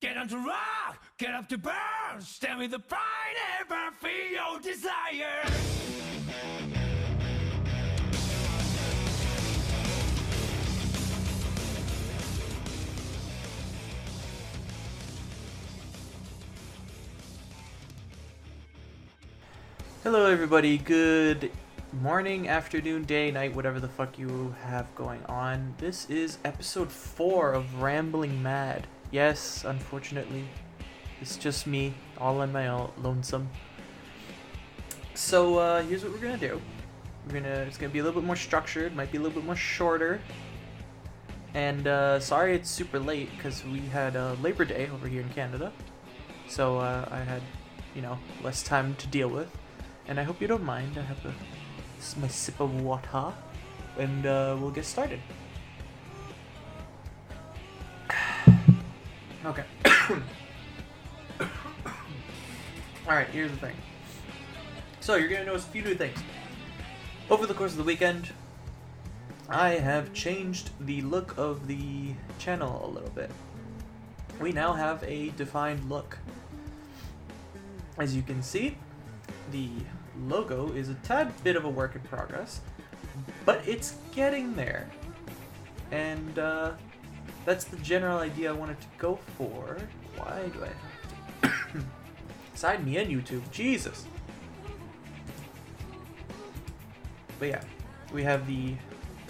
Get on to rock, get up to burn, stand with the pride and burn, feel your desire. Hello everybody, good morning, afternoon, day, night, whatever the fuck you have going on. This is episode 4 of Rambling Mad. Yes, unfortunately, it's just me, all on my own, lonesome. So here's what we're gonna do. It's gonna be a little bit more structured, might be a little bit more shorter. And sorry it's super late, because we had Labor Day over here in Canada. So I had, less time to deal with. And I hope you don't mind. I have my sip of water, and we'll get started. Okay. Alright, here's the thing. So, you're going to notice a few new things. Over the course of the weekend, I have changed the look of the channel a little bit. We now have a defined look. As you can see, the logo is a tad bit of a work in progress, but it's getting there. And that's the general idea I wanted to go for. Why do I have to sign me in, YouTube? Jesus. But yeah, we have the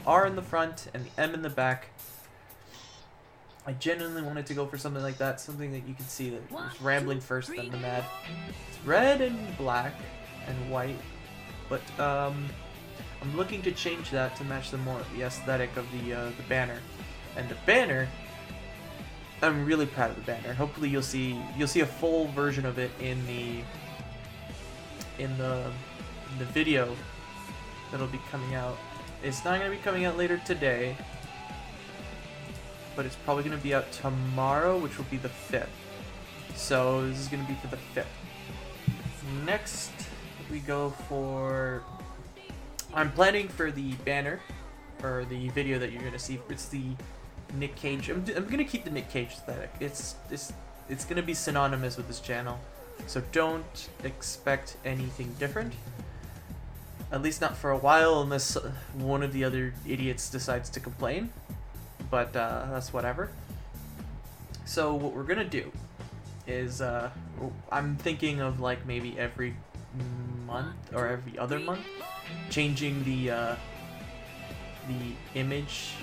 R in the front and the M in the back. I genuinely wanted to go for something like that, something that you can see that was rambling first, then the mad. It's red and black and white, but I'm looking to change that to match the aesthetic of the banner. And the banner, I'm really proud of the banner. Hopefully you'll see a full version of it in the video that'll be coming out. It's not going to be coming out later today, but it's probably going to be out tomorrow, which will be the 5th. So this is going to be for the 5th. Next, we go for... I'm planning for the banner, or the video that you're going to see. It's the Nick Cage. I'm going to keep the Nick Cage aesthetic. It's going to be synonymous with this channel. So don't expect anything different. At least not for a while, unless one of the other idiots decides to complain. But that's whatever. So what we're gonna do is I'm thinking of like maybe every month or every other month changing the image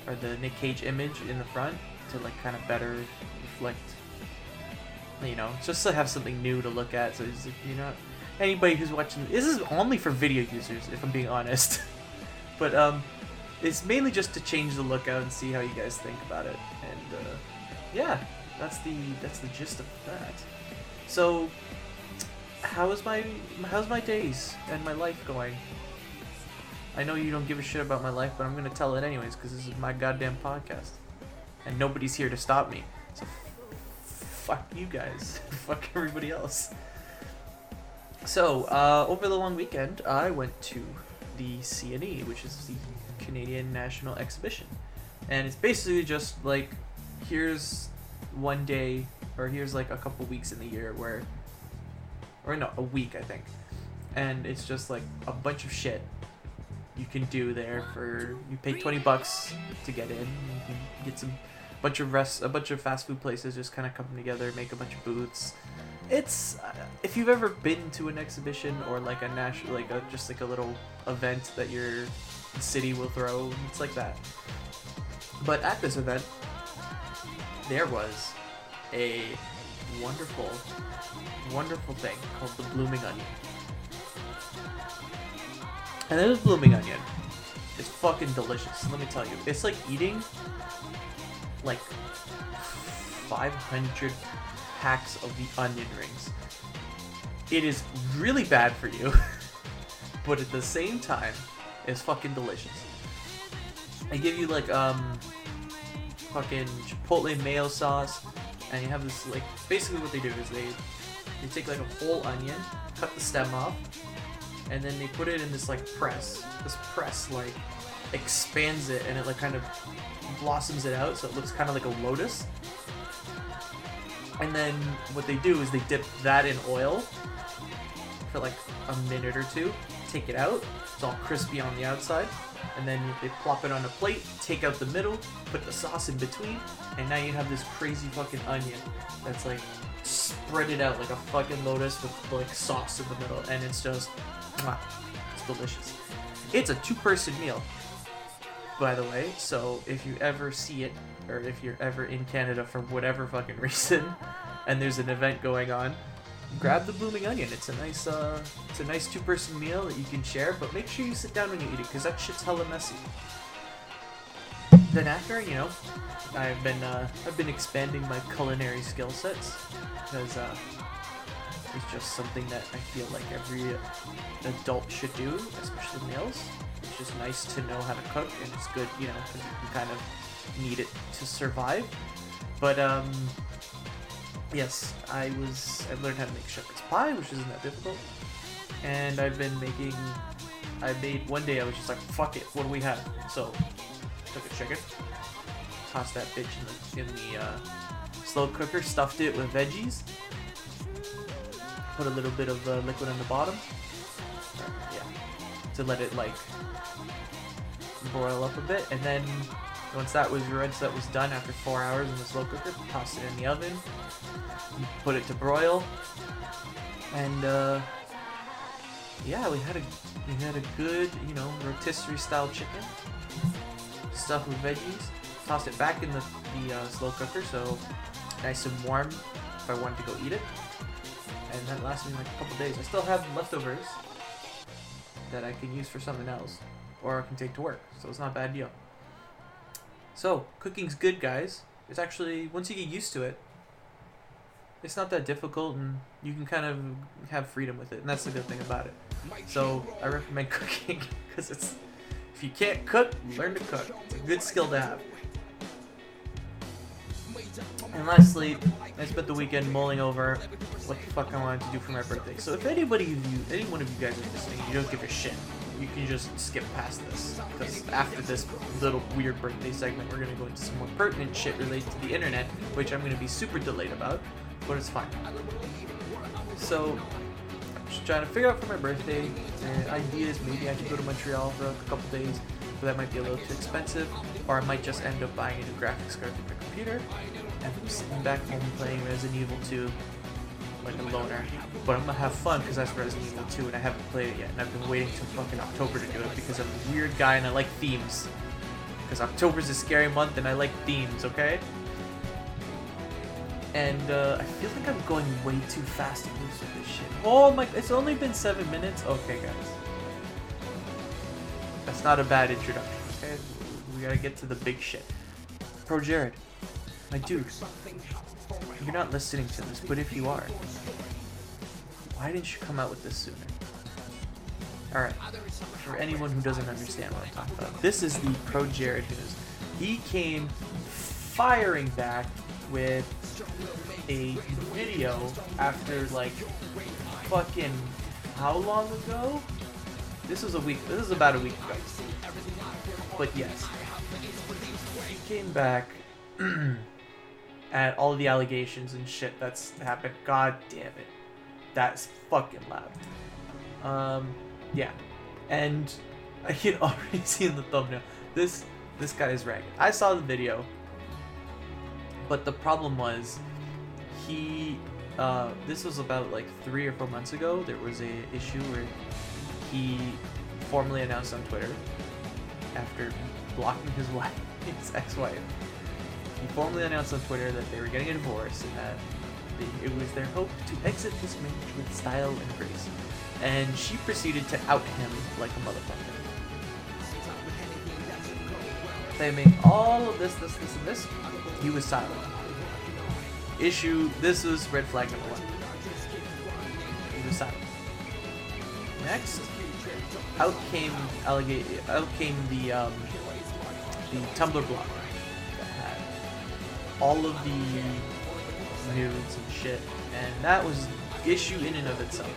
or the Nick Cage image in the front to like kind of better reflect, just to have something new to look at. So it's, anybody who's watching this is only for video users, if I'm being honest. But it's mainly just to change the look out and see how you guys think about it. And yeah, that's the gist of that. So how's my days and my life going? I know you don't give a shit about my life, but I'm gonna tell it anyways because this is my goddamn podcast, and nobody's here to stop me. So fuck you guys, fuck everybody else. So over the long weekend, I went to the CNE, which is the Canadian National Exhibition, and it's basically just like, here's one day, or here's like a couple weeks in the year a week I think, and it's just like a bunch of shit you can do there. You pay $20 to get in. You can get a bunch of fast food places just kind of come together, make a bunch of booths. It's if you've ever been to an exhibition or like a national, just like a little event that your city will throw, it's like that. But at this event, there was a wonderful, wonderful thing called the blooming onion. And this blooming onion is fucking delicious, let me tell you. It's like eating like 500 packs of the onion rings. It is really bad for you, but at the same time, it's fucking delicious. They give you like fucking chipotle mayo sauce, and you have this like, basically what they do is they take like a whole onion, cut the stem off, and then they put it in this like press. This press like expands it, and it like kind of blossoms it out so it looks kind of like a lotus. And then what they do is they dip that in oil for like a minute or two, take it out, it's all crispy on the outside, and then they plop it on a plate, take out the middle, put the sauce in between, and now you have this crazy fucking onion that's like spread it out like a fucking lotus with like sauce in the middle, and it's just, mwah, it's delicious. It's a 2-person meal, by the way, so if you ever see it, or if you're ever in Canada for whatever fucking reason, and there's an event going on, grab the blooming onion. It's a nice 2-person meal that you can share, but make sure you sit down when you eat it, because that shit's hella messy. Then after, you know, I've been expanding my culinary skill sets, because it's just something that I feel like every adult should do, especially males. It's just nice to know how to cook, and it's good, you know, because you kind of need it to survive. But yes, I've learned how to make shepherd's pie, which isn't that difficult. And I made one day I was just like, fuck it, what do we have? So took a chicken, tossed that bitch in the slow cooker, stuffed it with veggies, put a little bit of liquid on the bottom, to let it like broil up a bit, and then once that was done after 4 hours in the slow cooker, tossed it in the oven, put it to broil, and yeah, we had a good, you know, rotisserie style chicken, stuffed with veggies, tossed it back in the slow cooker so nice and warm if I wanted to go eat it, and that lasted me like a couple days. I still have leftovers that I can use for something else, or I can take to work, so it's not a bad deal. So, cooking's good, guys. It's actually, once you get used to it, it's not that difficult, and you can kind of have freedom with it, and that's the good thing about it. So, I recommend cooking, because if you can't cook, learn to cook. It's a good skill to have. And lastly, I spent the weekend mulling over what the fuck I wanted to do for my birthday. So if any one of you guys are listening, you don't give a shit, you can just skip past this, because after this little weird birthday segment, we're going to go into some more pertinent shit related to the internet, which I'm going to be super delayed about, but it's fine. So, I'm just trying to figure out for my birthday, ideas. Maybe I could go to Montreal for a couple days, but that might be a little too expensive, or I might just end up buying a new graphics card for my computer, and I'm sitting back home playing Resident Evil 2 like a loner. But I'm gonna have fun because that's Resident Evil 2 and I haven't played it yet, and I've been waiting till fucking October to do it because I'm a weird guy and I like themes. Because October's a scary month and I like themes, okay? And I feel like I'm going way too fast to move through this shit. Oh my, it's only been 7 minutes? Okay, guys. That's not a bad introduction, okay? We gotta get to the big shit. Projared, my dude, you're not listening to this, but if you are, why didn't you come out with this sooner? Alright, for anyone who doesn't understand what I'm talking about, this is the Projared news. He came firing back with a video after like fucking how long ago? This was about a week ago. But yes, he came back at all the allegations and shit that's happened. God damn it, that's fucking loud. Yeah, and I can already see in the thumbnail, this guy is ragged. I saw the video, but the problem was this was about like 3 or 4 months ago. There was a issue where he formally announced on Twitter, after blocking his wife, his ex-wife, he formally announced on Twitter that they were getting a divorce and that it was their hope to exit this marriage with style and grace. And she proceeded to out him like a motherfucker, claiming all of this, and this. He was silent. This was red flag number 1. He was silent. Next, out came the Tumblr blog that had all of the nudes and shit, and that was issue in and of itself.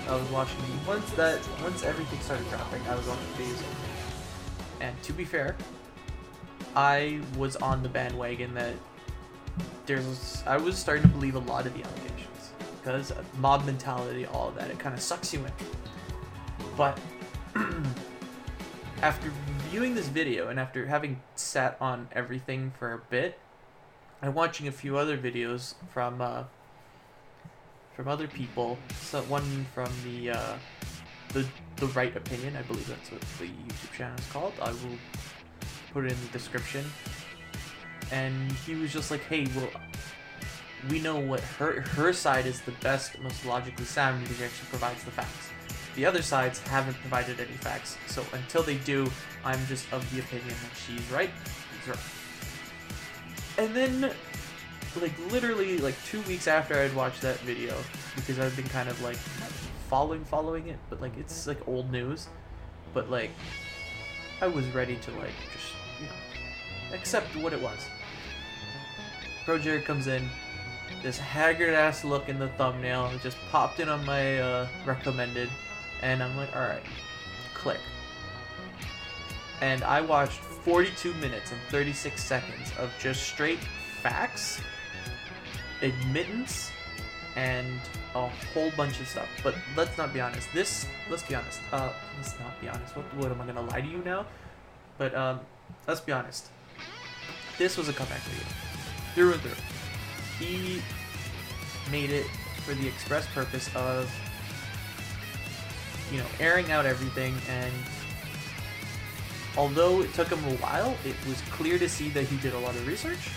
I was watching once everything started dropping, I was watching videos, and to be fair, I was on the bandwagon that I was starting to believe a lot of the allegations because of mob mentality, all of that. It kind of sucks you in. But after viewing this video and after having sat on everything for a bit, and watching a few other videos from other people, so one from the Right Opinion, I believe that's what the YouTube channel is called. I will put it in the description. And he was just like, hey, well, we know what her side is the best, most logically sound because she actually provides the facts. The other sides haven't provided any facts, so until they do, I'm just of the opinion that she's right, he's right. And then, like, literally, like, 2 weeks after I'd watched that video, because I've been kind of, like, following it, but, like, it's, like, old news, but, like, I was ready to, like, just, you know, accept what it was. projared comes in, this haggard-ass look in the thumbnail, it just popped in on my, recommended, and I'm like, alright, click. And I watched 42 minutes and 36 seconds of just straight facts, admittance, and a whole bunch of stuff. But let's not be honest. Let's be honest. What am I gonna lie to you now? But let's be honest. This was a comeback video, through and through. He made it for the express purpose of, you know, airing out everything, and although it took him a while, it was clear to see that he did a lot of research,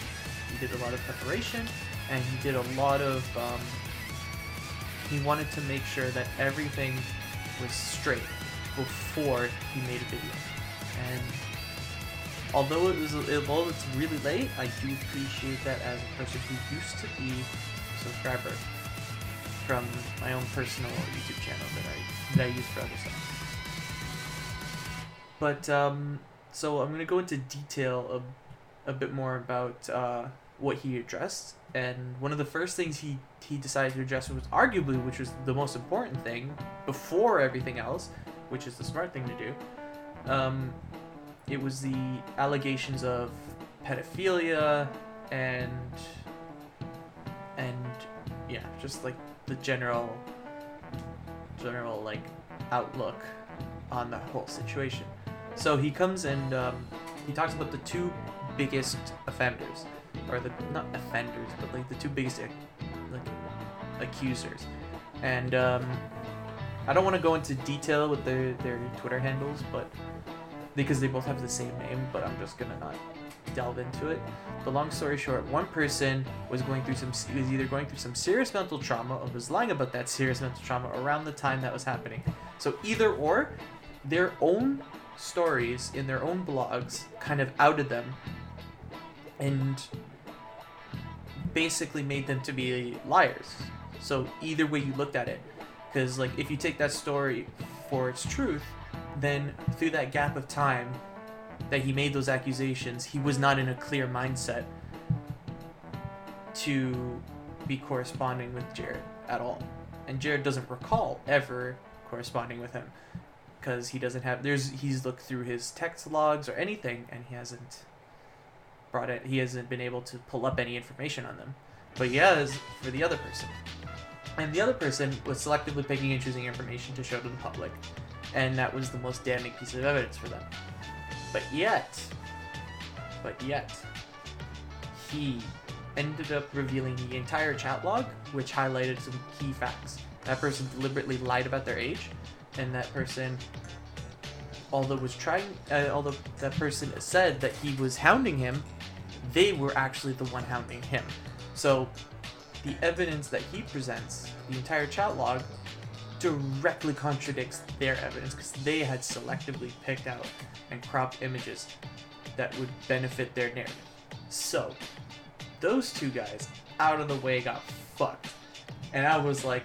he did a lot of preparation, and he did a lot of, he wanted to make sure that everything was straight before he made a video. And although it's really late, I do appreciate that as a person who used to be a subscriber from my own personal YouTube channel that I use for other stuff. But, so I'm going to go into detail a bit more about what he addressed. And one of the first things he decided to address was arguably, which was the most important thing, before everything else, which is the smart thing to do. It was the allegations of pedophilia and yeah, just like the general like outlook on the whole situation. So he comes and he talks about the two biggest offenders, or the not offenders, but like the two biggest like accusers. And I don't want to go into detail with their Twitter handles, but because they both have the same name, but I'm just gonna not delve into it. The long story short, one person was either going through some serious mental trauma or was lying about that serious mental trauma around the time that was happening. So either or, their own stories in their own blogs kind of outed them and basically made them to be liars. So either way you looked at it, because like if you take that story for its truth, then through that gap of time that he made those accusations, he was not in a clear mindset to be corresponding with Jared at all. And Jared doesn't recall ever corresponding with him because he doesn't have, he's looked through his text logs or anything, and he hasn't been able to pull up any information on them. But he has for the other person. And the other person was selectively picking and choosing information to show to the public. And that was the most damning piece of evidence for them. But yet, he ended up revealing the entire chat log, which highlighted some key facts. That person deliberately lied about their age, and that person, although that person said that he was hounding him, they were actually the one hounding him. So the evidence that he presents, the entire chat log, directly contradicts their evidence because they had selectively picked out and cropped images that would benefit their narrative. So those two guys out of the way got fucked. And I was like,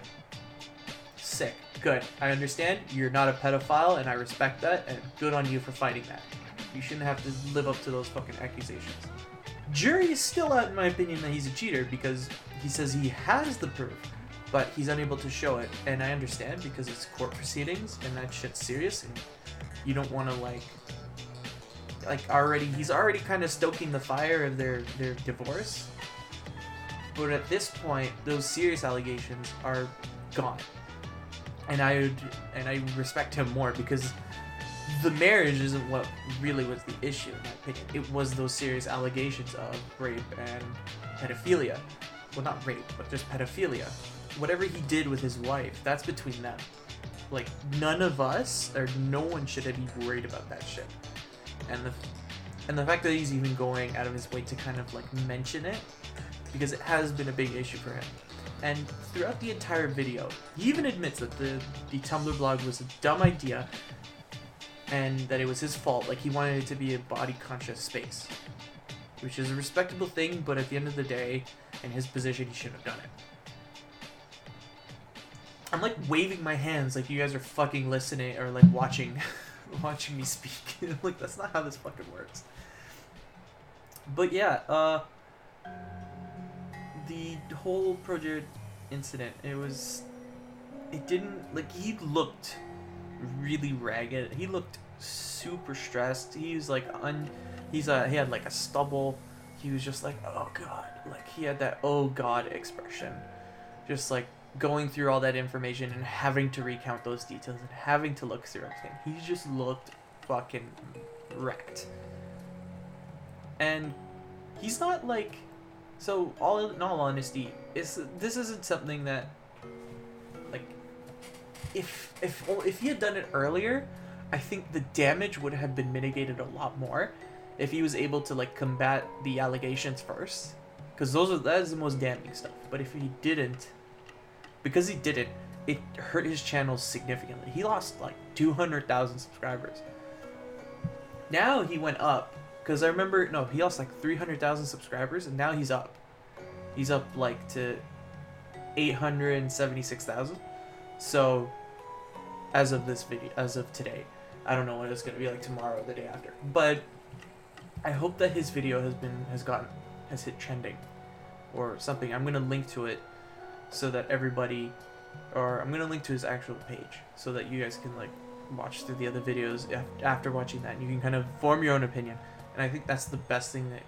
sick. Good. I understand you're not a pedophile and I respect that, and good on you for fighting that. You shouldn't have to live up to those fucking accusations. Jury is still out in my opinion that he's a cheater because he says he has the proof, but he's unable to show it. And I understand because it's court proceedings and that shit's serious, and you don't want to he's already kind of stoking the fire of their divorce. But at this point, those serious allegations are gone. And I respect him more because the marriage isn't what really was the issue, in my opinion. It was those serious allegations of rape and pedophilia. Well, not rape, but just pedophilia. Whatever he did with his wife, that's between them. Like, none of us, or no one should be worried about that shit. And the fact that he's even going out of his way to kind of, like, mention it, because it has been a big issue for him. And throughout the entire video, he even admits that the Tumblr blog was a dumb idea, and that it was his fault. Like, he wanted it to be a body-conscious space. Which is a respectable thing, but at the end of the day, in his position, he shouldn't have done it. I'm like waving my hands like you guys are fucking listening or like watching me speak. Like, that's not how this fucking works. But yeah, the whole projared incident, it didn't, like, he looked really ragged. He looked super stressed. He was like he had like a stubble. He was just like, oh god, like he had that oh god expression, just like going through all that information and having to recount those details and having to look through everything. He just looked fucking wrecked. And he's not like, so in all honesty, this isn't something that, like, if he had done it earlier, I think the damage would have been mitigated a lot more if he was able to, like, combat the allegations first, because that is the most damning stuff. But if he didn't, because he didn't, it hurt his channel significantly. He lost like 200,000 subscribers. Now he went up, because I remember, no, he lost like 300,000 subscribers, and now he's up. He's up like to 876,000. So as of this video, as of today, I don't know what it's gonna be like tomorrow or the day after, but I hope that his video has hit trending or something. I'm gonna link to it so that everybody, or I'm gonna link to his actual page so that you guys can like watch through the other videos after watching that, and you can kind of form your own opinion. And I think that's the best thing that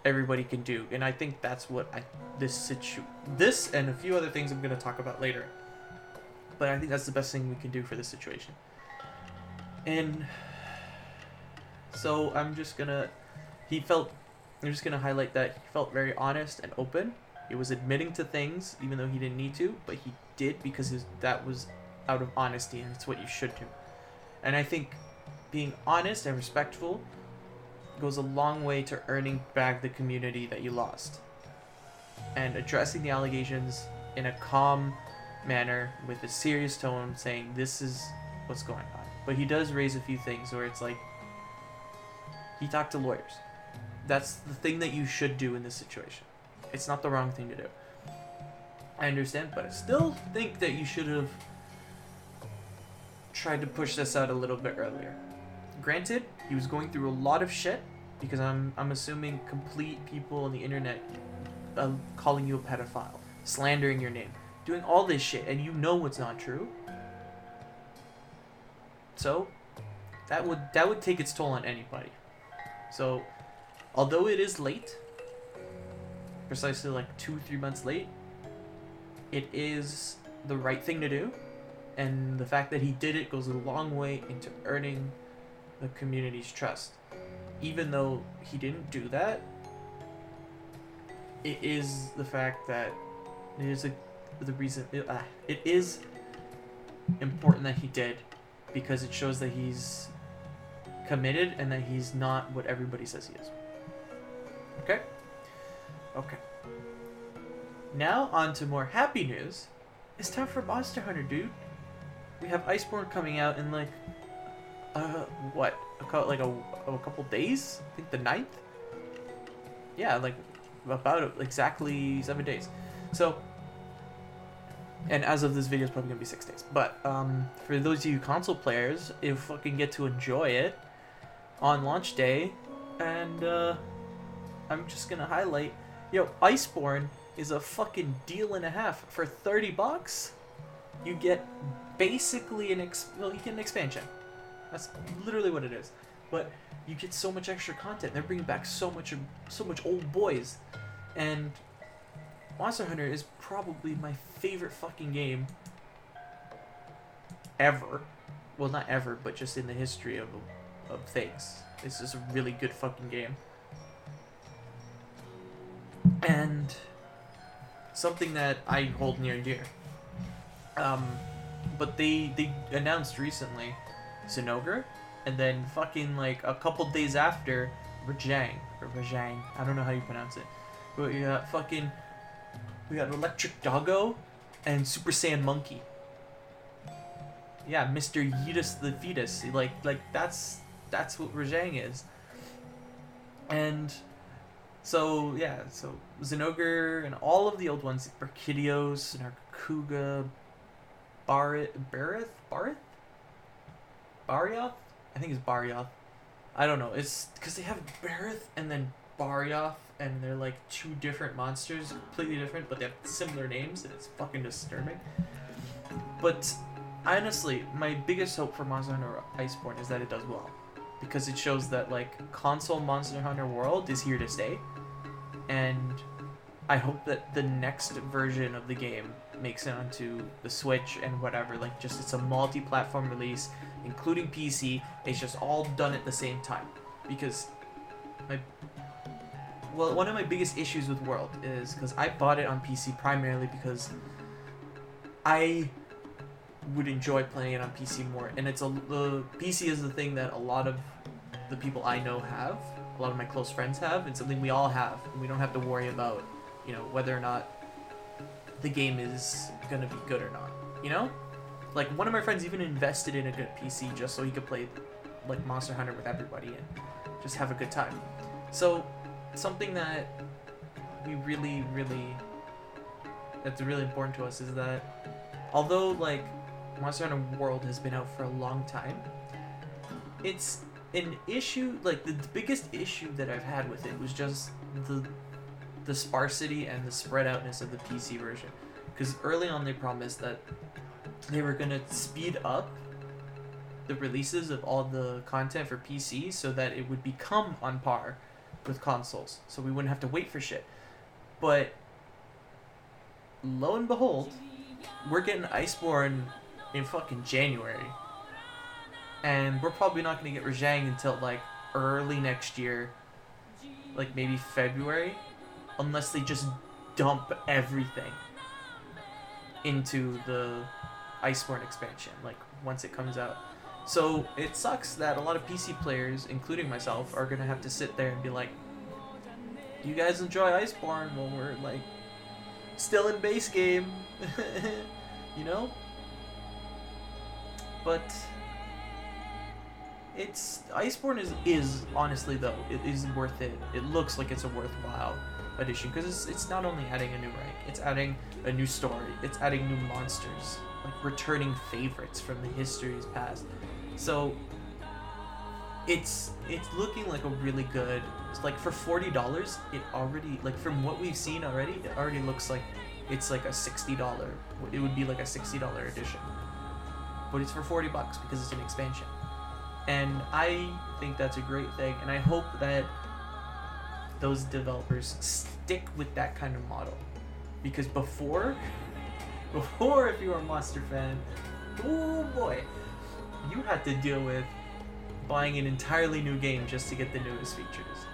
everybody can do. And I think that's what this and a few other things I'm gonna talk about later. But I think that's the best thing we can do for this situation. And so I'm just gonna highlight that he felt very honest and open. He was admitting to things even though he didn't need to, but he did because that was out of honesty, and it's what you should do. And I think being honest and respectful goes a long way to earning back the community that you lost. And addressing the allegations in a calm manner with a serious tone, saying this is what's going on. But he does raise a few things where it's like, he talked to lawyers. That's the thing that you should do in this situation. It's not the wrong thing to do. I understand, but I still think that you should have tried to push this out a little bit earlier. Granted, he was going through a lot of shit, because I'm assuming complete people on the internet calling you a pedophile, slandering your name, doing all this shit, and you know it's not true. So that would take its toll on anybody. So although it is late, precisely like 2-3 months late, it is the right thing to do, and the fact that he did it goes a long way into earning the community's trust. Even though he didn't do that, it is the fact that it is it is important that he did, because it shows that he's committed and that he's not what everybody says he is. Okay? Okay. Now on to more happy news. It's time for Monster Hunter, dude. We have Iceborne coming out in like a couple days? I think the 9th? Yeah, like about exactly 7 days. So, and as of this video, it's probably gonna be 6 days. But for those of you console players, you fucking get to enjoy it on launch day. And I'm just gonna highlight, Iceborne is a fucking deal and a half. For $30, you get basically you get an expansion. That's literally what it is. But you get so much extra content. They're bringing back so much old boys, and Monster Hunter is probably my favorite fucking game ever. Well, not ever, but just in the history of things. This is a really good fucking game. And something that I hold near and dear. But they announced recently Xenoblade, and then fucking like a couple days after Rajang. I don't know how you pronounce it. But we got Electric Doggo and Super Saiyan Monkey. Yeah, Mr. Yeetus the Fetus. Like that's what Rajang is. And so yeah, so Xenoblade and all of the old ones, Barkidios, Narkuga, Barioth? I think it's Barioth. I don't know. It's because they have Barith and then Barioth, and they're like two different monsters, completely different, but they have similar names, and it's fucking disturbing. But honestly, my biggest hope for Monster Hunter Iceborne is that it does well, because it shows that like console Monster Hunter World is here to stay, and I hope that the next version of the game makes it onto the Switch and whatever, like just it's a multi-platform release, including PC. It's just all done at the same time, because one of my biggest issues with World is because I bought it on PC primarily because I would enjoy playing it on PC more, and the PC is the thing that a lot of the people I know have, a lot of my close friends have, and something we all have, and we don't have to worry about, you know, whether or not the game is gonna be good or not, you know? Like, one of my friends even invested in a good PC just so he could play, like, Monster Hunter with everybody and just have a good time. So, something that we that's really important to us is that, although, like, Monster Hunter World has been out for a long time, it's an issue, like, the biggest issue that I've had with it was just the sparsity and the spread outness of the PC version. Because early on they promised that they were going to speed up the releases of all the content for PC so that it would become on par with consoles, so we wouldn't have to wait for shit. But lo and behold, we're getting Iceborne in fucking January, and we're probably not going to get Rajang until like early next year, like maybe February, unless they just dump everything into the Iceborne expansion, like once it comes out. So it sucks that a lot of PC players, including myself, are gonna have to sit there and be like, you guys enjoy Iceborne when we're like still in base game, you know? But Iceborne is honestly, though, it is worth it. It looks like it's a worthwhile addition, because it's not only adding a new rank, it's adding a new story, it's adding new monsters, like returning favorites from the histories past. So it's looking like a really good, like for $40, it already, like from what we've seen already, it already looks like it's like a $60, it would be like a $60 edition, but it's for $40 because it's an expansion. And I think that's a great thing, and I hope that those developers stick with that kind of model, because before if you were a Monster fan, oh boy, you had to deal with buying an entirely new game just to get the newest features.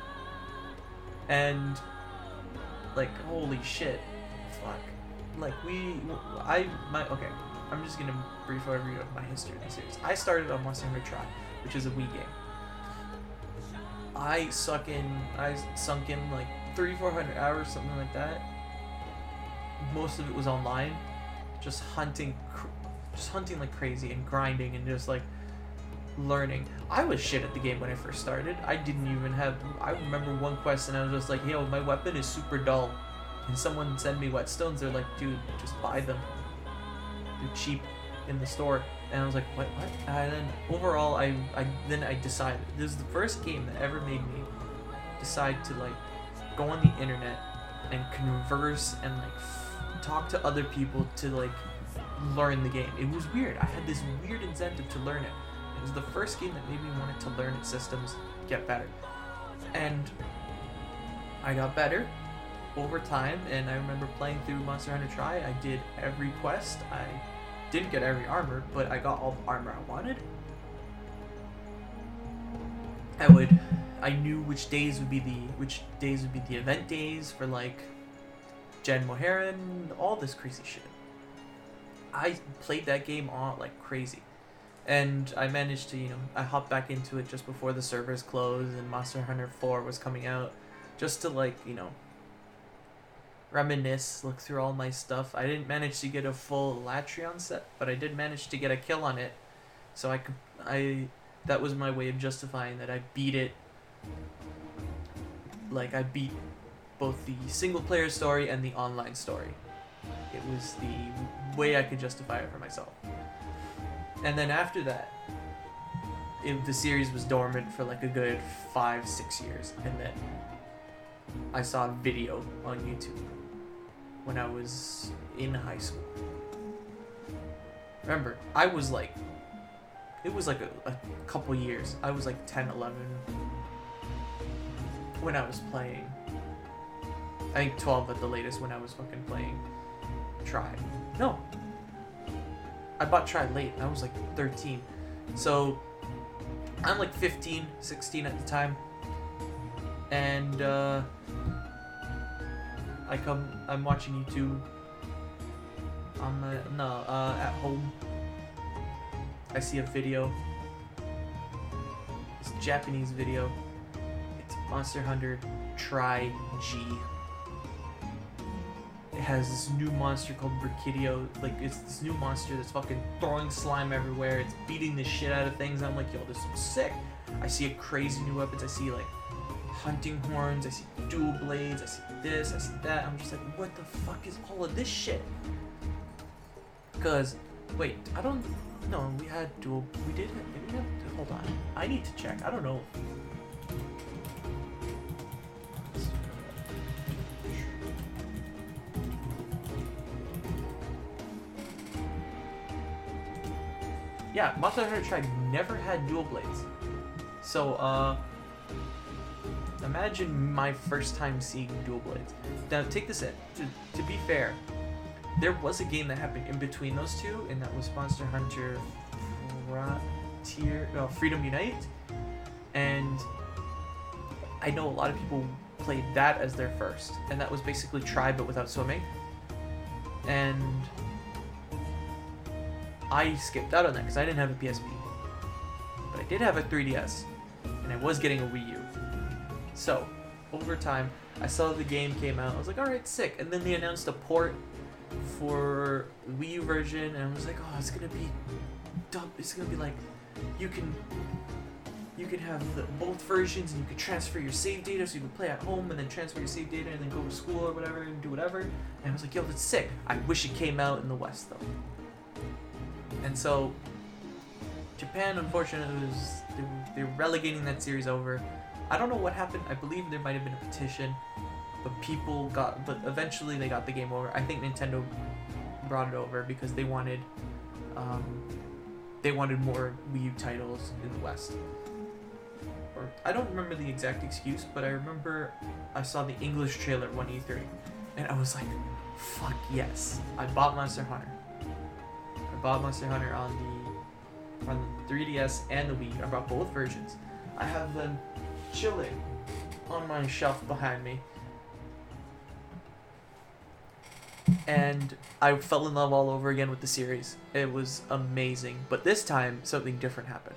And like, holy shit, fuck, like okay, I'm just gonna brief overview of my history in the series. I started on Monster Hunter Tri, which is a Wii game. I sunk in like 300-400 hours, something like that. Most of it was online, just hunting like crazy and grinding and just like learning. I was shit at the game when I first started. I remember one quest and I was just like, yo, my weapon is super dull. And someone sent me whetstones. They're like, dude, just buy them. They're cheap in the store. And I was like, what? And then overall, I decided, this is the first game that ever made me decide to like go on the internet and converse and like talk to other people to like learn the game. It was weird. I had this weird incentive to learn it. It was the first game that made me want to learn its systems, get better. And I got better, over time, and I remember playing through Monster Hunter Tri. I did every quest. I didn't get every armor, but I got all the armor I wanted. I knew which days would be the event days for like Jen Moharan, all this crazy shit. I played that game on like crazy. And I managed to, I hopped back into it just before the servers closed and Monster Hunter 4 was coming out, just to like, reminisce, look through all my stuff. I didn't manage to get a full Latrion set, but I did manage to get a kill on it. So that was my way of justifying that I beat it. Like, I beat both the single player story and the online story. It was the way I could justify it for myself. And then after that, the series was dormant for like a good 5-6 years. And then I saw a video on YouTube when I was in high school. Remember, it was like a couple years. I was like 10, 11 when I was playing. I think 12 at the latest when I was fucking playing Tri. No. I bought Tri late. I was like 13. So I'm like 15, 16 at the time. And I'm watching YouTube at home. I see a video. It's a Japanese video. It's Monster Hunter Triogy. It has this new monster called Brikidio. Like, it's this new monster that's fucking throwing slime everywhere. It's beating the shit out of things. I'm like, yo, this looks sick. I see a crazy new weapons. I see like hunting horns. I see dual blades. I see this. I see that. I'm just like, what the fuck is all of this shit? Because, wait, I don't. No, we had dual. Did we have? Hold on. I need to check. I don't know. Yeah, Monster Hunter Tri never had dual blades. So, imagine my first time seeing dual blades. Now, take this in. To be fair, there was a game that happened in between those two, and that was Monster Hunter Freedom Unite. And I know a lot of people played that as their first, and that was basically Tri but without swimming. And I skipped out on that because I didn't have a PSP. But I did have a 3DS, and I was getting a Wii U. So, over time, I saw the game came out. I was like, alright, sick. And then they announced a port for the Wii U version, and I was like, oh, it's gonna be dumb. It's gonna be like, you can have both versions, and you can transfer your save data, so you can play at home, and then transfer your save data, and then go to school or whatever, and do whatever. And I was like, yo, that's sick. I wish it came out in the West, though. And so, Japan, unfortunately, they're relegating that series over. I don't know what happened. I believe there might have been a petition, but eventually they got the game over. I think Nintendo brought it over because they wanted more Wii U titles in the West. Or I don't remember the exact excuse, but I remember I saw the English trailer one E3, and I was like, fuck yes, I bought Monster Hunter. I bought Monster Hunter on the 3DS and the Wii. I bought both versions. I have them chilling on my shelf behind me. And I fell in love all over again with the series. It was amazing. But this time, something different happened.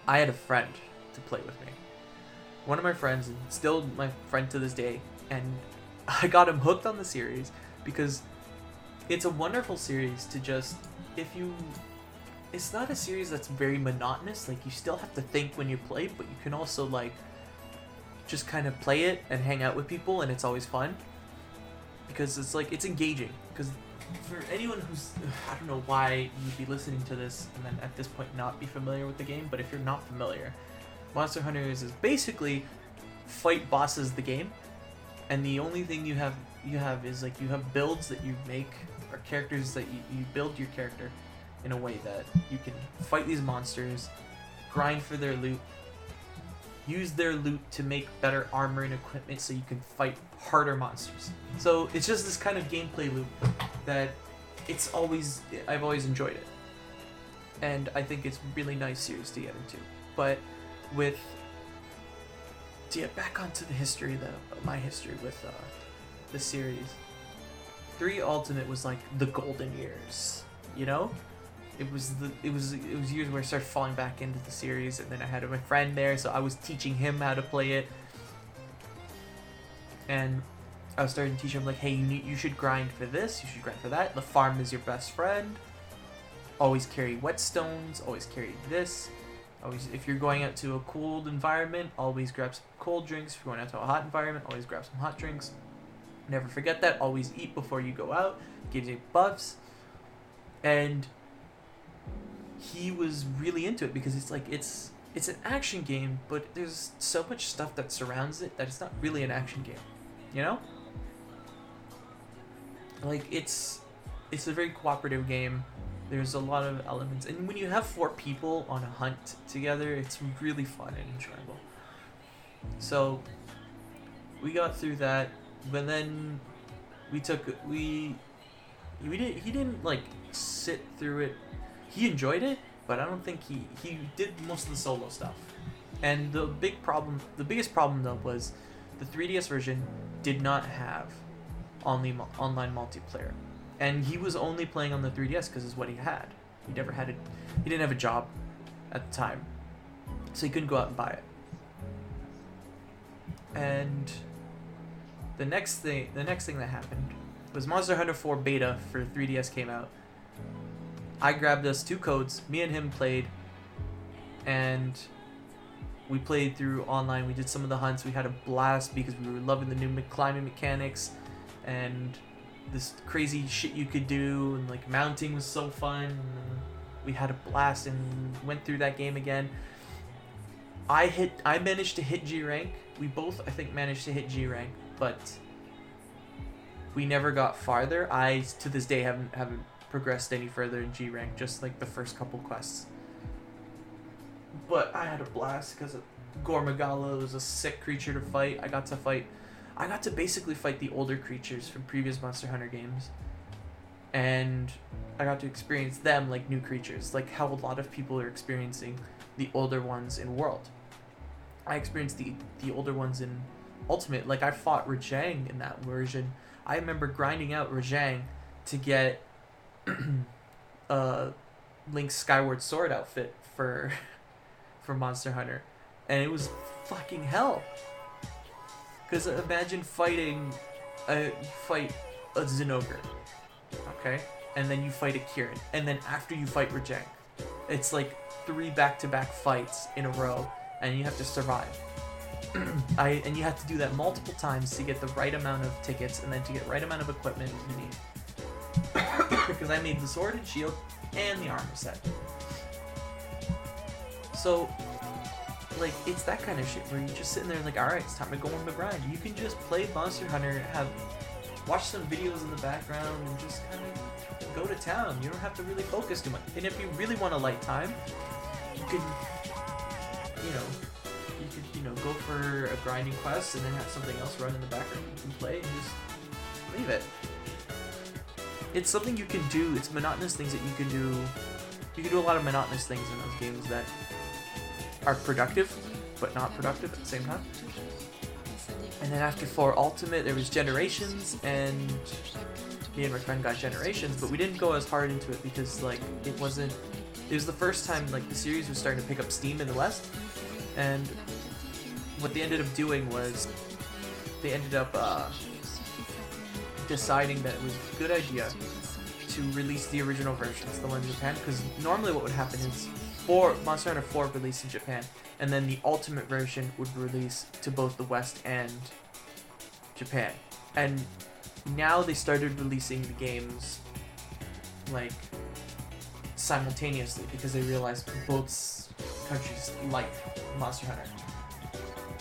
I had a friend to play with me. One of my friends, and still my friend to this day, and I got him hooked on the series because it's a wonderful series to just, it's not a series that's very monotonous. Like, you still have to think when you play, but you can also like just kind of play it and hang out with people, and it's always fun because it's like, it's engaging. Because for anyone who's, I don't know why you'd be listening to this and then at this point not be familiar with the game, but if you're not familiar, Monster Hunter is basically fight bosses the game, and the only thing you have is like, you have builds that you make, or characters that you build your character in a way that you can fight these monsters, grind for their loot, use their loot to make better armor and equipment so you can fight harder monsters. So it's just this kind of gameplay loop that I've always enjoyed it. And I think it's a really nice series to get into. But to get back onto the history, my history with the series, 3 Ultimate was like the golden years, you know? It was years where I started falling back into the series, and then I had my friend there, so I was teaching him how to play it. And I was starting to teach him, like, hey, you should grind for this, you should grind for that. The farm is your best friend. Always carry whetstones, always carry this. Always, if you're going out to a cold environment, always grab some cold drinks. If you're going out to a hot environment, always grab some hot drinks. Never forget that. Always eat before you go out. Gives you buffs. And he was really into it because it's like it's an action game, but there's so much stuff that surrounds it that it's not really an action game, you know? Like it's a very cooperative game. There's a lot of elements, and when you have 4 people on a hunt together, it's really fun and enjoyable. So we got through that, but then he didn't like sit through it. He enjoyed it, but I don't think he did most of the solo stuff. And the biggest problem though was the 3DS version did not have online multiplayer, and he was only playing on the 3DS because it's what he had. He didn't have a job at the time, so he couldn't go out and buy it. And the next thing that happened was Monster Hunter 4 beta for 3DS came out. I grabbed us 2 codes, me and him played, and we played through online. We did some of the hunts. We had a blast because we were loving the new climbing mechanics and this crazy shit you could do, and like mounting was so fun. And we had a blast and went through that game again. I managed to hit G rank. We both, I think, managed to hit G rank, but we never got farther. I to this day haven't progressed any further in G rank, just like the first couple quests. But I had a blast because Gormagala was a sick creature to fight. I got to basically fight the older creatures from previous Monster Hunter games, and I got to experience them like new creatures, like how a lot of people are experiencing the older ones in World. I experienced the older ones in Ultimate. Like I fought Rajang in that version. I remember grinding out Rajang to get Link's Skyward Sword outfit for Monster Hunter, and it was fucking hell. Because imagine fighting a Zinogre, okay, and then you fight a Kirin, and then after you fight Rajang, it's like 3 back-to-back fights in a row, and you have to survive. And you have to do that multiple times to get the right amount of tickets, and then to get the right amount of equipment you need. Because I made the sword and shield and the armor set. So, like, it's that kind of shit where you're just sitting there like, alright, it's time to go on the grind. You can just play Monster Hunter, watch some videos in the background, and just kind of go to town. You don't have to really focus too much. And if you really want a light time, you could go for a grinding quest and then have something else run in the background you can play and just leave it. It's something you can do. It's monotonous things that you can do. You can do a lot of monotonous things in those games that are productive, but not productive at the same time. And then after 4 Ultimate, there was Generations, and me and my friend got Generations, but we didn't go as hard into it because like it was the first time like the series was starting to pick up steam in the West, and what they ended up doing was they ended up deciding that it was a good idea to release the original versions, the ones in Japan, because normally what would happen is Monster Hunter 4 released in Japan, and then the Ultimate version would release to both the West and Japan. And now they started releasing the games like simultaneously because they realized both countries like Monster Hunter.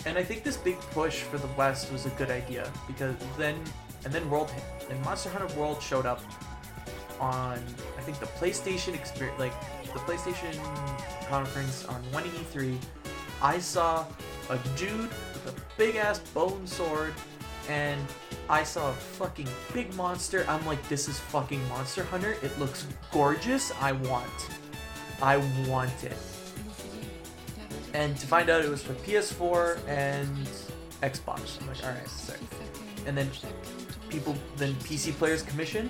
And I think this big push for the West was a good idea because then World hit, and Monster Hunter World showed up on I think the PlayStation experience, like the PlayStation conference on one E3. I saw a dude with a big ass bone sword, and I saw a fucking big monster. I'm like, this is fucking Monster Hunter. It looks gorgeous. I want it. And to find out it was for PS4 and Xbox. I'm like, alright, sick. And then PC players commissioned.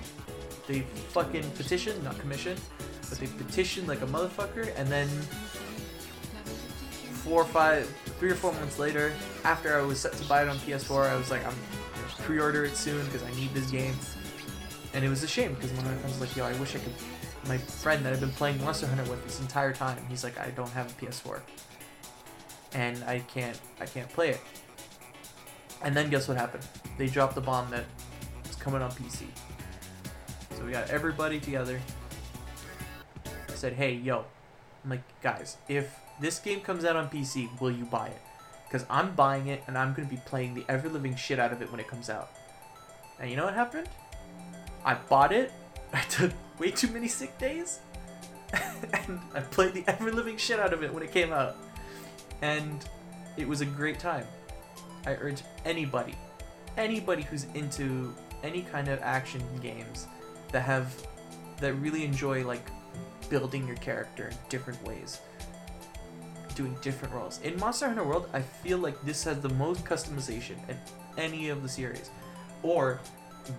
They fucking petitioned, not commissioned, but they petitioned like a motherfucker. And then 3 or 4 months later, after I was set to buy it on PS4, I was like, I'm gonna pre-order it soon because I need this game. And it was a shame because one of my friends was like, yo, I wish I could. My friend that I've been playing Monster Hunter with this entire time, he's like, I don't have a PS4, and I can't play it. And then guess what happened? They dropped the bomb that it's coming on PC. So we got everybody together. I said, hey, yo. I'm like, guys, if this game comes out on PC, will you buy it? Because I'm buying it, and I'm going to be playing the ever-living shit out of it when it comes out. And you know what happened? I bought it. I took way too many sick days. And I played the ever-living shit out of it when it came out. And it was a great time. I urge anybody who's into any kind of action games that really enjoy like building your character in different ways, doing different roles. In Monster Hunter World, I feel like this has the most customization in any of the series. Or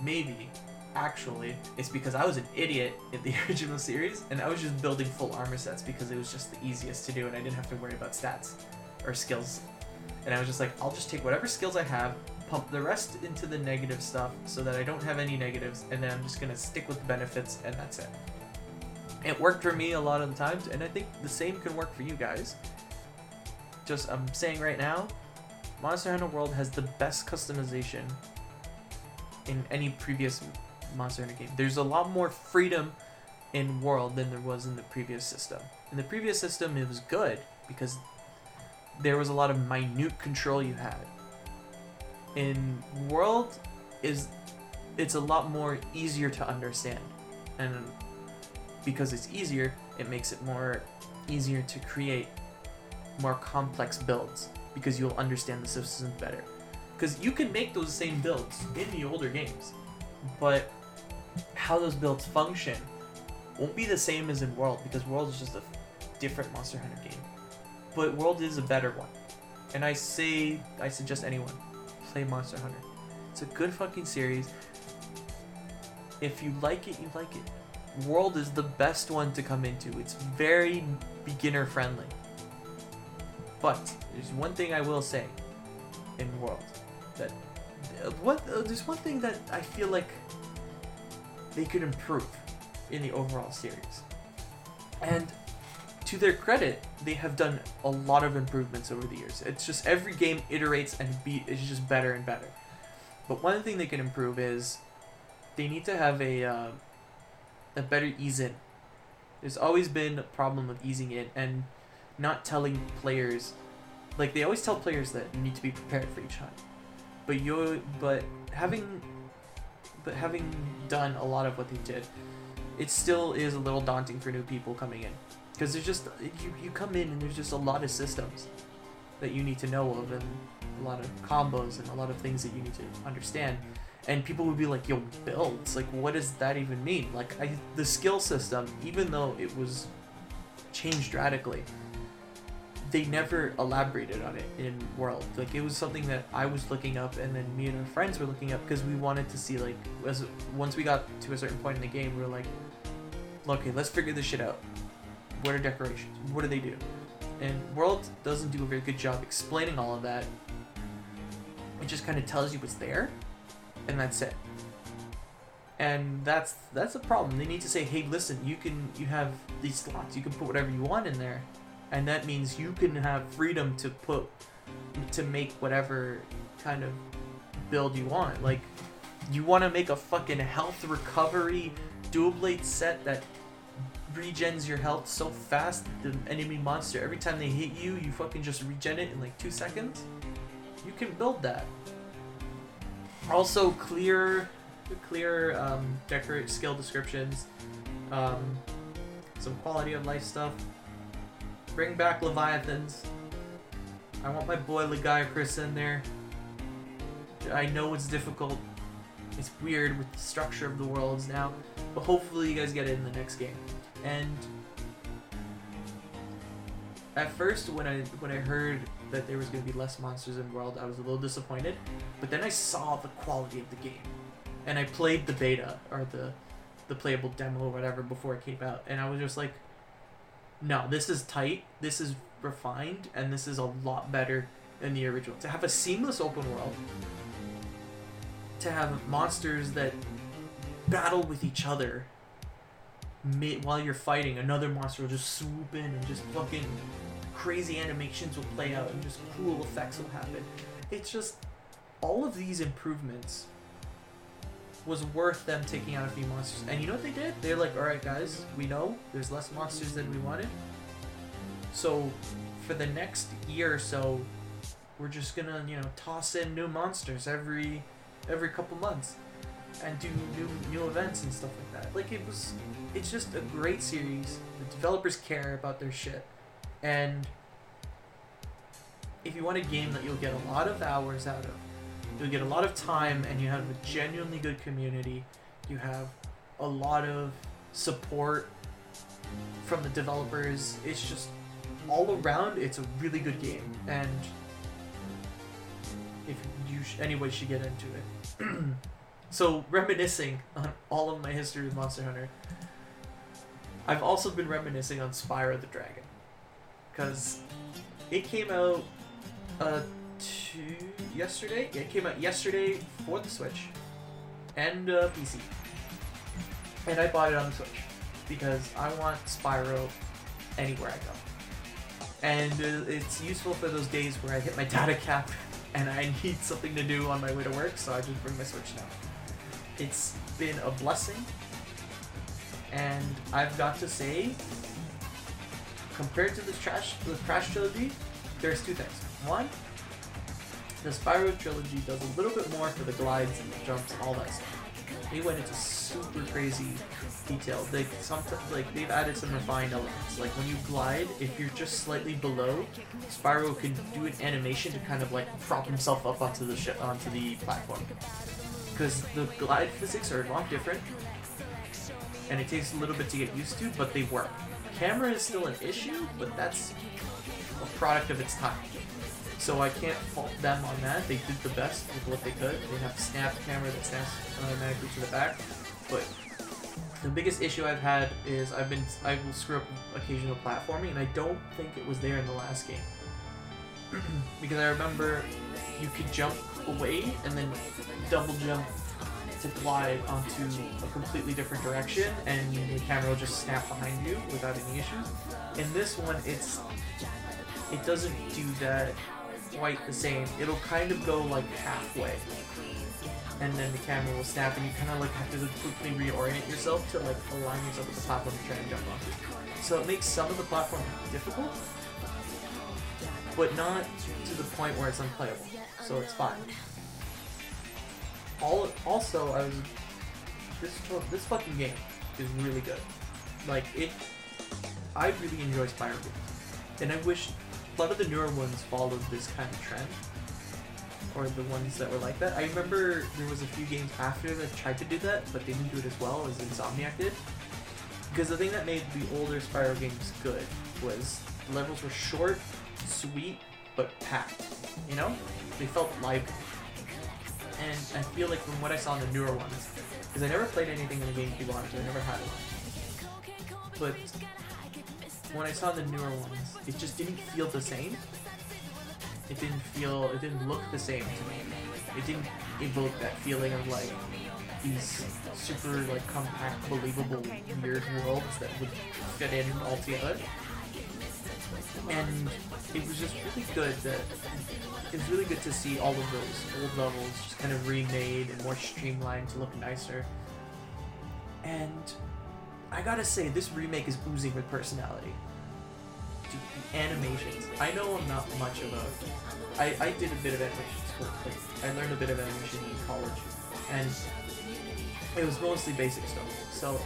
maybe actually it's because I was an idiot in the original series and I was just building full armor sets because it was just the easiest to do and I didn't have to worry about stats or skills. And I was just like, I'll just take whatever skills I have, pump the rest into the negative stuff so that I don't have any negatives, and then I'm just going to stick with the benefits, and that's it. It worked for me a lot of the times, and I think the same can work for you guys. Just, I'm saying right now, Monster Hunter World has the best customization in any previous Monster Hunter game. There's a lot more freedom in World than there was in the previous system. In the previous system, it was good because there was a lot of minute control you had. In World, it's a lot more easier to understand, and because it's easier, it makes it more easier to create more complex builds because you'll understand the system better. Because you can make those same builds in the older games, but how those builds function won't be the same as in World because World is just a different Monster Hunter game. But World is a better one. And I suggest anyone play Monster Hunter. It's a good fucking series. If you like it, you like it. World is the best one to come into. It's very beginner friendly. But there's one thing I will say in World that there's one thing that I feel like they could improve in the overall series. And to their credit, they have done a lot of improvements over the years. It's just every game iterates and it's just better and better. But one thing they can improve is they need to have a better ease in. There's always been a problem with easing in and not telling players, like they always tell players that you need to be prepared for each hunt. But having done a lot of what they did, it still is a little daunting for new people coming in. Because there's just, you come in and there's just a lot of systems that you need to know of and a lot of combos and a lot of things that you need to understand. And people would be like, yo, builds, like what does that even mean? Like the skill system, even though it was changed radically, they never elaborated on it in World. Like it was something that I was looking up and then me and our friends were looking up because we wanted to see like, once we got to a certain point in the game, we were like, okay, let's figure this shit out. What are decorations? What do they do? And World doesn't do a very good job explaining all of that. It just kind of tells you what's there, and that's it. And that's a problem. They need to say, hey, listen, you have these slots. You can put whatever you want in there, and that means you can have freedom to make whatever kind of build you want. Like, you want to make a fucking health recovery dual blade set that regens your health so fast the enemy monster, every time they hit you, you fucking just regen it in like 2 seconds. You can build that. Also, clear decorate skill descriptions, some quality of life stuff. Bring back Leviathans. I want my boy Legiacris in there. I know it's difficult. It's weird with the structure of the worlds now, but hopefully you guys get it in the next game. And at first, when I heard that there was going to be less monsters in the world, I was a little disappointed. But then I saw the quality of the game, and I played the beta or the playable demo or whatever before it came out, and I was just like, no, this is tight, this is refined, and this is a lot better than the original. To have a seamless open world, to have monsters that battle with each other while you're fighting, another monster will just swoop in and just fucking crazy animations will play out and just cool effects will happen. It's just, all of these improvements was worth them taking out a few monsters. And you know what they did? They're like, alright guys, we know there's less monsters than we wanted. So for the next year or so, we're just gonna, you know, toss in new monsters every couple months and do new events and stuff like that. Like, it's just a great series. The developers care about their shit. And if you want a game that you'll get a lot of hours out of, you'll get a lot of time, and you have a genuinely good community, you have a lot of support from the developers, it's just all around, it's a really good game. And if you anybody should get into it. So, reminiscing on all of my history with Monster Hunter, I've also been reminiscing on Spyro the Dragon, because it came out yesterday. Yeah, it came out yesterday for the Switch and PC, and I bought it on the Switch because I want Spyro anywhere I go, and it's useful for those days where I hit my data cap and I need something to do on my way to work, so I just bring my Switch now. It's been a blessing, and I've got to say, compared to the Crash trilogy, there's two things. One, the Spyro trilogy does a little bit more for the glides and the jumps and all that stuff. They went into super crazy detail. They've added some refined elements. Like when you glide, if you're just slightly below, Spyro can do an animation to kind of like prop himself up onto the platform. Because the glide physics are a lot different, and it takes a little bit to get used to, but they work. Camera is still an issue, but that's a product of its time. So I can't fault them on that. They did the best with what they could. They have a snap camera that snaps automatically to the back. But the biggest issue I've had is I will screw up occasional platforming, and I don't think it was there in the last game. Because I remember you could jump away and then double jump to glide onto a completely different direction, and the camera will just snap behind you without any issues. In this one, it doesn't do that quite the same. It'll kind of go like halfway, and then the camera will snap, and you kind of like have to quickly reorient yourself to like align yourself with the platform you're trying to jump onto. So it makes some of the platform difficult, but not to the point where it's unplayable. So it's fine. Also, this fucking game is really good. Like I really enjoy Spyro games, and I wish a lot of the newer ones followed this kind of trend, or the ones that were like that. I remember there was a few games after that tried to do that, but they didn't do it as well as Insomniac did. Because the thing that made the older Spyro games good was the levels were short, sweet, but packed. You know, they felt lively. And I feel like from what I saw in the newer ones, because I never played anything in the GameCube on it, so I never had one. But when I saw the newer ones, it just didn't feel the same. It didn't look the same to me. It didn't evoke that feeling of like these super like compact, believable, weird worlds that would fit in all together. And it was just really good it's really good to see all of those old levels just kind of remade and more streamlined to look nicer. And I gotta say, this remake is oozing with personality. Dude, the animations. I know I'm not much of a... I did a bit of animation school. Like, I learned a bit of animation in college. And it was mostly basic stuff. So,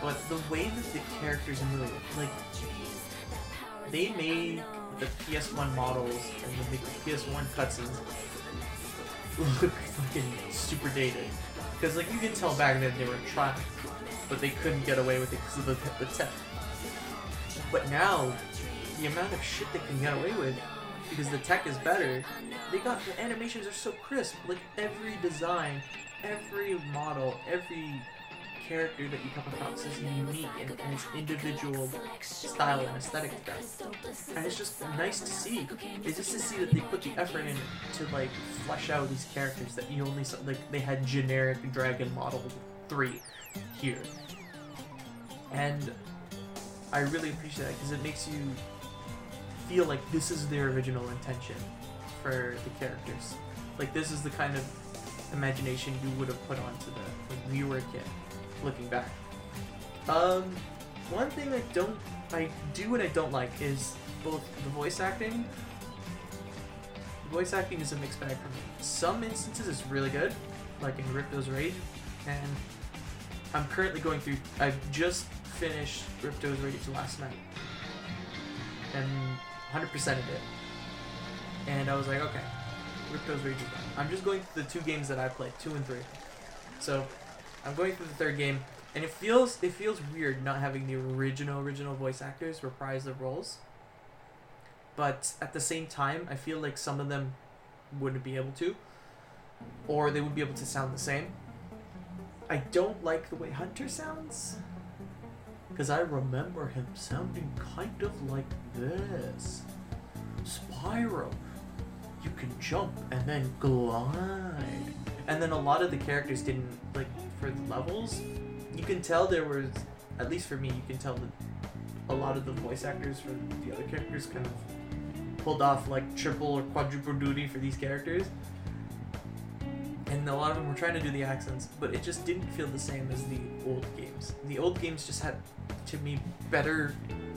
but the way that the characters move, like, they made the PS1 models and then make the PS1 cutscenes look fucking super dated. Because like you can tell back then they were trying, but they couldn't get away with it because of the tech. But now, the amount of shit they can get away with, because the tech is better, the animations are so crisp. Like every design, every model, every character that you come across is unique and its individual style and aesthetic to them. And it's just nice to see. It's just to see that they put the effort in to like flesh out these characters that you only saw, like they had generic Dragon Model 3 here. And I really appreciate that because it makes you feel like this is their original intention for the characters. Like this is the kind of imagination you would have put onto when we were a kid. Looking back, one thing I do and I don't like is both the voice acting. The voice acting is a mixed bag for me. Some instances it's really good, like in Ripto's Rage, and I'm currently going through. I just finished Ripto's Rage last night, and 100%ed it. And I was like, okay, Ripto's Rage is done. I'm just going through the 2 games that I played, 2 and 3. So I'm going through the 3rd game, and it feels weird not having the original voice actors reprise their roles. But at the same time, I feel like some of them wouldn't be able to, or they would be able to sound the same. I don't like the way Hunter sounds, because I remember him sounding kind of like this. Spyro, you can jump and then glide. And then a lot of the characters didn't, like, for the levels, you can tell there was, at least for me, you can tell that a lot of the voice actors for the other characters kind of pulled off, like, triple or quadruple duty for these characters. And a lot of them were trying to do the accents, but it just didn't feel the same as the old games. The old games just had, to me, better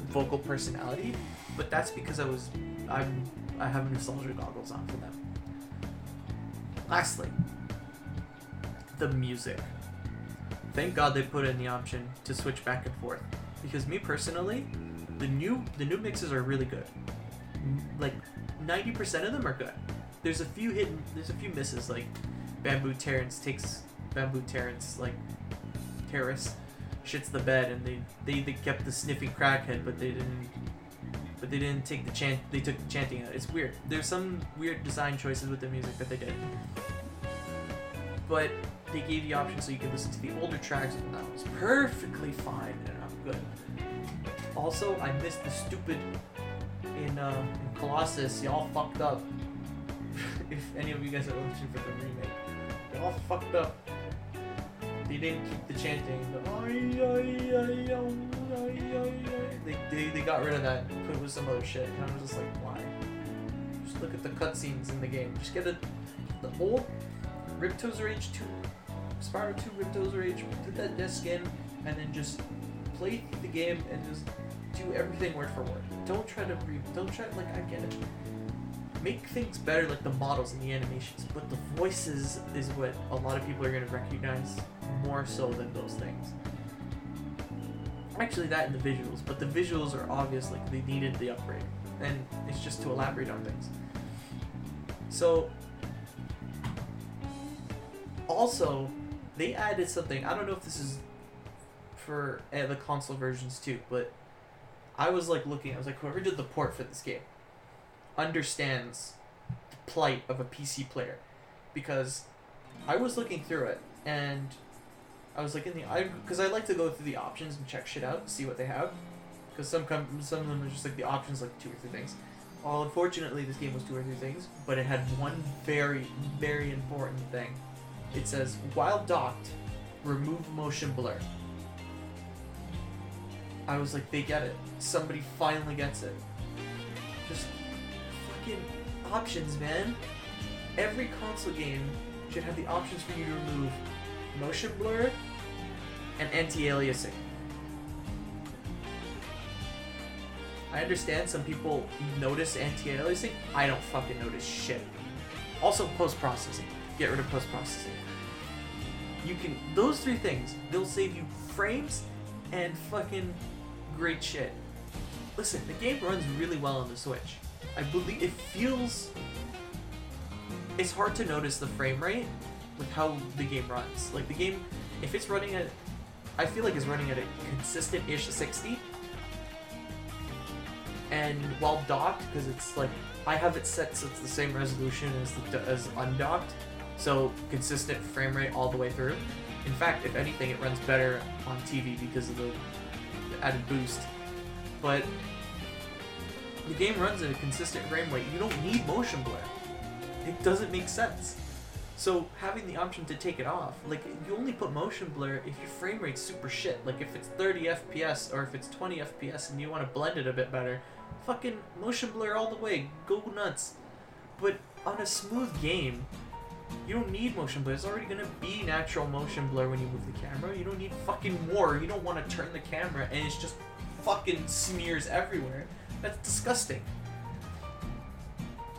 vocal personality, but that's because I have nostalgia goggles on for them. Lastly, the music. Thank God they put in the option to switch back and forth, because me personally, the new mixes are really good. Like 90% of them are good. There's a few misses, like Bamboo Terrence like terrorist shits the bed, and they kept the sniffing crackhead, but they didn't take the chant. They took the chanting out. It's weird. There's some weird design choices with the music that they did, but they gave the option so you can listen to the older tracks, and that was perfectly fine and I'm good. Also, I missed the stupid in Colossus. Y'all fucked up. If any of you guys are listening for the remake, y'all fucked up. They didn't keep the chanting. They got rid of that and put it with some other shit. And I was just like, why? Just look at the cutscenes in the game. Just get the old Ripto's Rage 2, Spyro 2 Ripto's Rage, put that disc in, and then just play the game and just do everything word for word. Don't try, like, I get it. Make things better, like the models and the animations, but the voices is what a lot of people are going to recognize more so than those things. Actually, that and the visuals, but the visuals are obvious, like they needed the upgrade, and it's just to elaborate on things. So, also, they added something, I don't know if this is for the console versions too, but I was like looking, I was like, whoever did the port for this game understands the plight of a PC player, because I was looking through it and I was like because I like to go through the options and check shit out, see what they have, because some of them are just like the options like 2 or 3 things. Well, unfortunately this game was 2 or 3 things, but it had one very, very important thing. It says, while docked, remove motion blur. I was like, they get it. Somebody finally gets it. Just fucking options, man. Every console game should have the options for you to remove motion blur and anti-aliasing. I understand some people notice anti-aliasing. I don't fucking notice shit. Also, post-processing. Get rid of post-processing. You can, those 3 things, they'll save you frames and fucking great shit. Listen, the game runs really well on the Switch. I believe it feels... It's hard to notice the frame rate with how the game runs. Like the game, if it's running at... I feel like it's running at a consistent-ish 60. And while docked, because it's like... I have it set so it's the same resolution as undocked. So consistent frame rate all the way through. In fact, if anything, it runs better on TV because of the added boost. But the game runs at a consistent frame rate. You don't need motion blur. It doesn't make sense. So having the option to take it off, like you only put motion blur if your frame rate's super shit. Like if it's 30 FPS or if it's 20 FPS and you want to blend it a bit better, fucking motion blur all the way. Go nuts. But on a smooth game, you don't need motion blur. It's already gonna be natural motion blur when you move the camera. You don't need fucking more. You don't want to turn the camera and it's just fucking smears everywhere. That's disgusting.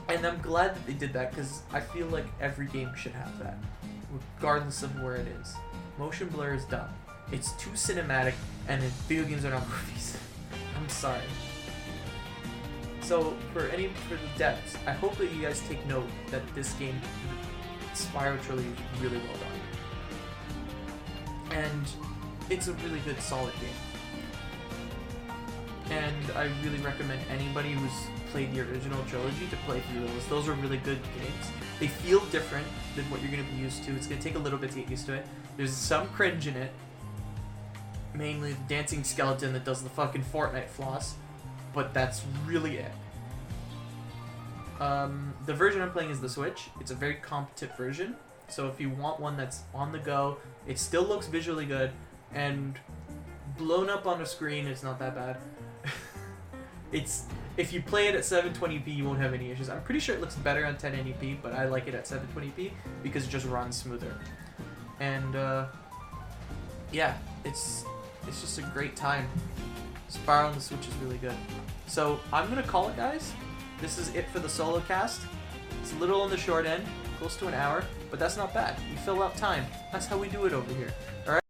And I'm glad that they did that because I feel like every game should have that, regardless of where it is. Motion blur is dumb. It's too cinematic, and video games are not movies. I'm sorry. So for the devs, I hope that you guys take note that this game, Spyro Trilogy, is really well done, and it's a really good, solid game. And I really recommend anybody who's played the original trilogy to play through those. Those are really good games. They feel different than what you're going to be used to. It's going to take a little bit to get used to it. There's some cringe in it. Mainly the dancing skeleton that does the fucking Fortnite floss. But that's really it. The version I'm playing is the Switch. It's a very competent version. So if you want one that's on the go, it still looks visually good. And blown up on a screen, it's not that bad. If you play it at 720p, you won't have any issues. I'm pretty sure it looks better on 1080p, but I like it at 720p because it just runs smoother. And yeah, it's just a great time. Spyro on the Switch is really good. So I'm gonna call it, guys. This is it for the solo cast. It's a little on the short end, close to an hour, but that's not bad. We fill out time. That's how we do it over here. All right.